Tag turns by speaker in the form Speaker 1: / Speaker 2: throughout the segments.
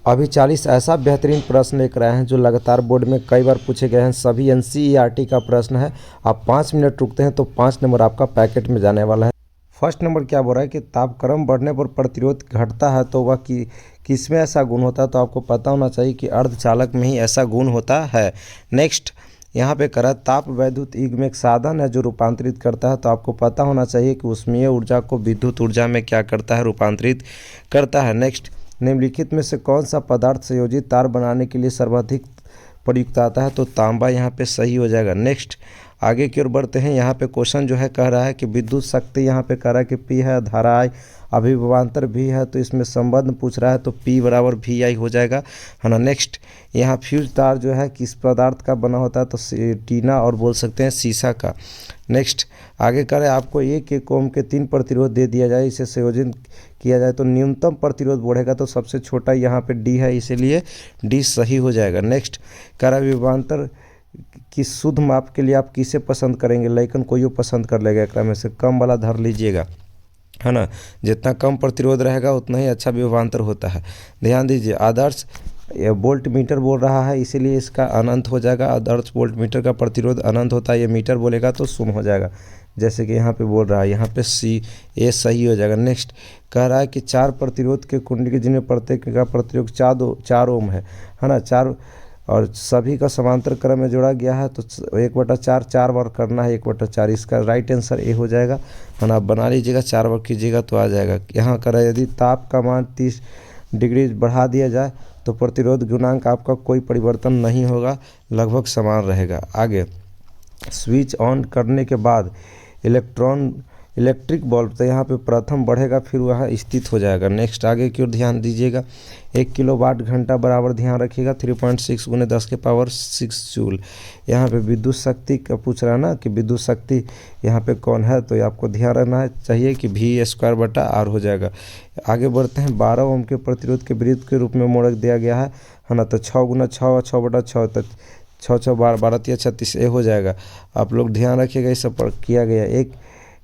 Speaker 1: अभी 40 ऐसा बेहतरीन प्रश्न लेकर आए हैं जो लगातार बोर्ड में कई बार पूछे गए हैं। सभी एनसीईआरटी का प्रश्न है। आप 5 मिनट रुकते हैं तो 5 नंबर आपका पैकेट में जाने वाला है। फर्स्ट नंबर क्या बोल रहा है कि तापक्रम बढ़ने पर प्रतिरोध घटता है तो वह किसमें ऐसा गुण होता है। तो आपको पता होना चाहिए कि अर्धचालक में ही ऐसा गुण होता है। नेक्स्ट यहाँ पे करा ताप वैद्युत युग में एक साधन है जो रूपांतरित करता है। तो आपको पता होना चाहिए कि उष्मीय ऊर्जा को विद्युत ऊर्जा में क्या करता है, रूपांतरित करता है। नेक्स्ट निम्नलिखित में से कौन सा पदार्थ संयोजित तार बनाने के लिए सर्वाधिक प्रयुक्त आता है। तो तांबा यहाँ पे सही हो जाएगा। नेक्स्ट आगे की ओर बढ़ते हैं। यहाँ पे क्वेश्चन जो है कह रहा है कि विद्युत शक्ति यहाँ पे कह रहा है कि पी है, धारा आई, अभिविभवांतर भी है। तो इसमें संबंध पूछ रहा है तो पी बराबर वी आई हो जाएगा, है ना। नेक्स्ट यहाँ फ्यूज तार जो है किस पदार्थ का बना होता है। तो टीना और बोल सकते हैं शीशा का। नेक्स्ट आगे करें आपको एक ओम के 3 प्रतिरोध दे दिया जाए, इसे संयोजित किया जाए तो न्यूनतम प्रतिरोध बढ़ेगा। तो सबसे छोटा यहाँ पे डी है, इसीलिए डी सही हो जाएगा। नेक्स्ट करा विभवांतर की शुद्ध माप के लिए आप किसे पसंद करेंगे। लेकिन कोई पसंद कर लेगा, एक में से कम वाला धर लीजिएगा, है ना। जितना कम प्रतिरोध रहेगा उतना ही अच्छा विभवांतर होता है। ध्यान दीजिए आदर्श वोल्ट मीटर बोल रहा है, इसीलिए इसका अनंत हो जाएगा। आदर्श वोल्ट मीटर का प्रतिरोध अनंत होता है। ये मीटर बोलेगा तो शून्य हो जाएगा, जैसे कि यहाँ पे बोल रहा है। यहाँ पे सी ए सही हो जाएगा। नेक्स्ट कह रहा है कि 4 प्रतिरोध के कुंडली जिनमें प्रत्येक का प्रतिरोध 4 ओम है ना। 4 और सभी का समांतर क्रम में जोड़ा गया है। तो 1/4 4 बार करना है, 1/4। इसका राइट आंसर ए हो जाएगा, है ना। बना लीजिएगा, 4 बार कीजिएगा तो आ जाएगा। यहाँ करा यदि ताप का मान 30 डिग्री बढ़ा दिया जाए तो प्रतिरोध गुणांक आपका कोई परिवर्तन नहीं होगा, लगभग समान रहेगा। आगे स्विच ऑन करने के बाद इलेक्ट्रिक बल्ब तो यहाँ पे प्रथम बढ़ेगा फिर वह स्थित हो जाएगा। नेक्स्ट आगे की ओर ध्यान दीजिएगा। 1 किलोवाट घंटा बराबर ध्यान रखिएगा 3.6 × 10⁻⁶ जूल। यहाँ पे विद्युत शक्ति का पूछ रहा है ना कि विद्युत शक्ति यहाँ पे कौन है। तो आपको ध्यान रखना चाहिए कि V²/R हो जाएगा। आगे बढ़ते हैं। 12 ओम के प्रतिरोध के विद्युत के रूप में मोड़क दिया गया है ना। तो 6 × 6 6/6 तो 6 6 12 36 ए हो जाएगा। आप लोग ध्यान रखिएगा, इस सब पर किया गया। 1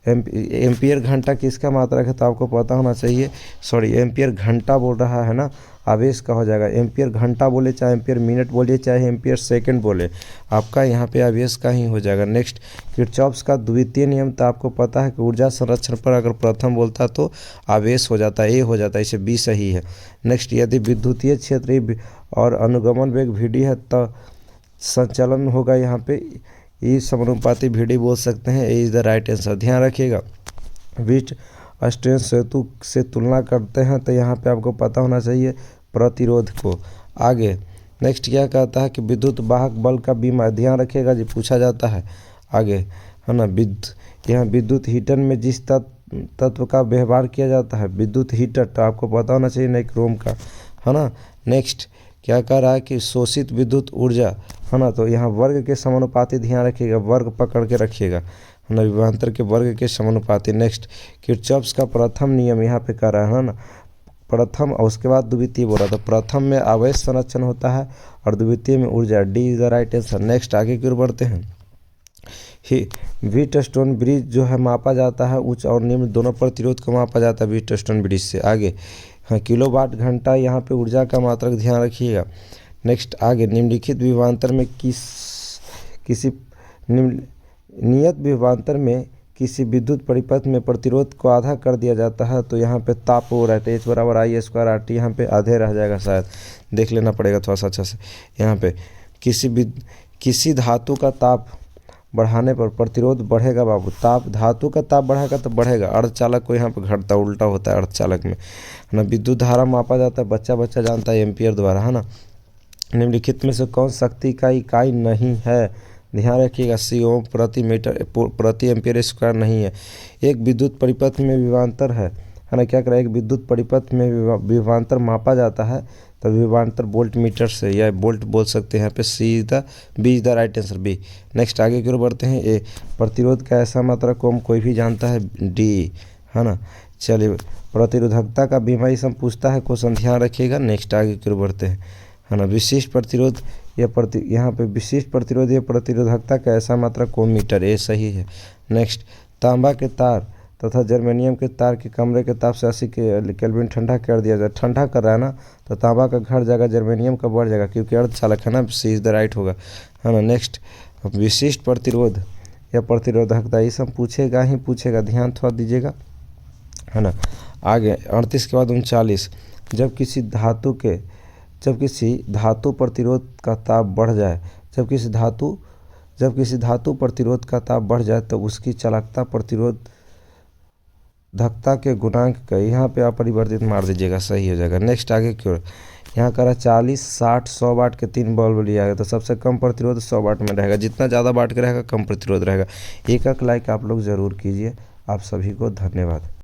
Speaker 1: एम्पियर घंटा किसका मात्रक है। तो आपको पता होना चाहिए, सॉरी एम्पियर घंटा बोल रहा है ना, आवेश का हो जाएगा। एम्पियर घंटा बोले चाहे एम्पियर मिनट बोलिए चाहे एम्पियर सेकंड बोले, आपका यहाँ पे आवेश का ही हो जाएगा। नेक्स्ट किरचॉफ्स का द्वितीय नियम। तो आपको पता है कि ऊर्जा संरक्षण पर अगर प्रथम बोलता तो आवेश हो जाता है, ए हो जाता है, इसे बी सही है। नेक्स्ट यदि विद्युतीय क्षेत्र और अनुगमन वेग वीडी है तो संचालन होगा यहाँ पे ई समानुपाती वीडी बोल सकते हैं। A is the right answer. ध्यान रखिएगा। विट स्ट्रेन सेतु से तुलना करते हैं तो यहाँ पे आपको पता होना चाहिए प्रतिरोध को। आगे नेक्स्ट क्या कहता है कि विद्युत वाहक बल का बीमा, ध्यान रखिएगा जी, पूछा जाता है आगे, है ना। यहाँ विद्युत हीटर में जिस तत्व का व्यवहार किया जाता है विद्युत हीटर, तो आपको पता होना चाहिए नाइक्रोम का, है ना। नेक्स्ट क्या कह रहा है कि शोषित विद्युत ऊर्जा, है ना। तो यहाँ वर्ग के समानुपाती ध्यान रखिएगा, वर्ग पकड़ के रखिएगा, है ना, विभवांतर के वर्ग के समानुपाती। नेक्स्ट किरचॉफ्स का प्रथम नियम यहाँ पे कह रहा है ना, प्रथम और उसके बाद द्वितीय बोला। तो प्रथम में आवेश संरक्षण होता है और द्वितीय में ऊर्जा। D is the right answer. Next आगे की ओर बढ़ते हैं। व्हीटस्टोन ब्रिज जो है मापा जाता है उच्च और निम्न दोनों प्रतिरोध को मापा जाता है व्हीटस्टोन ब्रिज से। आगे हाँ किलोवाट घंटा यहाँ पे ऊर्जा का मात्रक ध्यान रखिएगा। नेक्स्ट आगे निम्नलिखित विभवांतर में किसी नियत विभवांतर में किसी विद्युत परिपथ में प्रतिरोध को आधा कर दिया जाता है। तो यहाँ पे ताप हो रहा है H = I²RT, यहाँ पे आधे रह जाएगा, शायद देख लेना पड़ेगा थोड़ा सा अच्छा से। यहाँ पे किसी धातु का ताप बढ़ाने पर प्रतिरोध बढ़ेगा बाबू। धातु का ताप बढ़ेगा तो बढ़ेगा। अर्धचालक को यहाँ पे घटता उल्टा होता है अर्धचालक में, है ना। विद्युत धारा मापा जाता है, बच्चा जानता है, एम्पियर द्वारा, है ना। निम्नलिखित में से कौन शक्ति का इकाई नहीं है। ध्यान रखिएगा, सी ओम प्रति मीटर प्रति एम्पियर स्क्वायर नहीं है। एक विद्युत परिपथ में विभवांतर है ना। क्या करें, एक विद्युत परिपथ में विभवांतर मापा जाता है तो विभवांतर वोल्ट मीटर से या वोल्ट बोल सकते हैं। यहाँ पे B is the right answer, B. Next आगे की ओर बढ़ते हैं। ए प्रतिरोध का ऐसा मात्रक को हम कोई भी जानता है, डी, है ना। चलिए प्रतिरोधकता का बीमा ये सब पूछता है क्वेश्चन, ध्यान रखिएगा। नेक्स्ट आगे की ओर बढ़ते हैं, है ना। विशिष्ट प्रतिरोध यहाँ पे विशिष्ट प्रतिरोध या प्रतिरोधकता का ऐसा मात्रक को मीटर, ए सही है। नेक्स्ट तांबा के तार तथा जर्मेनियम के तार के कमरे के ताप से 80 केल्विन ठंडा कर दिया जाए। ठंडा कर रहा है ना, तो तांबा का घट जाएगा, जर्मेनियम का बढ़ जाएगा, क्योंकि अर्धचालक है ना, सी इज द राइट होगा, है ना। नेक्स्ट, विशिष्ट प्रतिरोध या प्रतिरोधकता, ये सब पूछेगा ही पूछेगा, ध्यान थोड़ा दीजिएगा, है ना। आगे 38 के बाद 39, जब किसी धातु प्रतिरोध का ताप बढ़ जाए, जब किसी धातु प्रतिरोध का ताप बढ़ जाए तो उसकी चालकता प्रतिरोधकता के गुणांक का, यहाँ पे अपरिवर्तित मार दीजिएगा, सही हो जाएगा। नेक्स्ट आगे क्यों, यहाँ करा 40, 60, 100 वाट के 3 बल्ब लिया गया, तो सबसे कम प्रतिरोध 100 वाट में रहेगा, जितना ज़्यादा वाट का रहेगा कम प्रतिरोध रहेगा। एक लाइक आप लोग ज़रूर कीजिए। आप सभी को धन्यवाद।